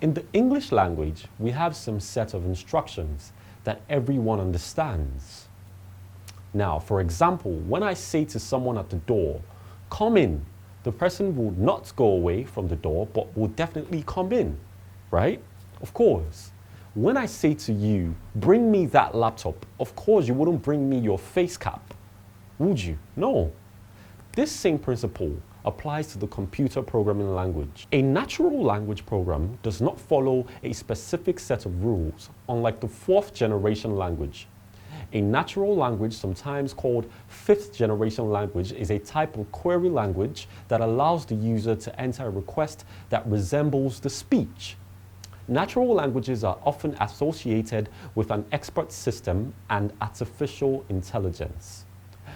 In the English language, we have some set of instructions that everyone understands. Now, for example, when I say to someone at the door, "Come in," the person will not go away from the door, but will definitely come in, right? Of course. When I say to you, "Bring me that laptop," of course you wouldn't bring me your face cap, would you? No. This same principle applies to the computer programming language. A natural language program does not follow a specific set of rules, unlike the fourth generation language. A natural language, sometimes called fifth generation language, is a type of query language that allows the user to enter a request that resembles the speech. Natural languages are often associated with an expert system and artificial intelligence.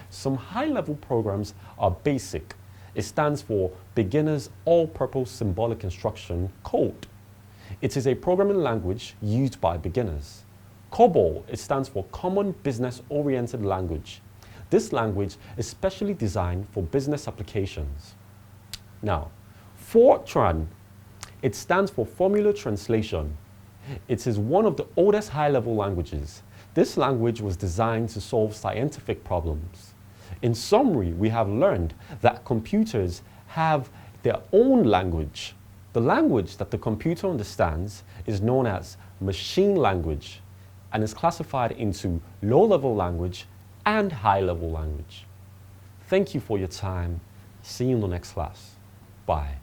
Some high-level programs are basic. It stands for Beginner's All-Purpose Symbolic Instruction Code. It is a programming language used by beginners. COBOL, it stands for Common Business-Oriented Language. This language is specially designed for business applications. Now, Fortran, it stands for Formula Translation. It is one of the oldest high-level languages. This language was designed to solve scientific problems. In summary, we have learned that computers have their own language. The language that the computer understands is known as machine language and is classified into low-level language and high-level language. Thank you for your time. See you in the next class. Bye.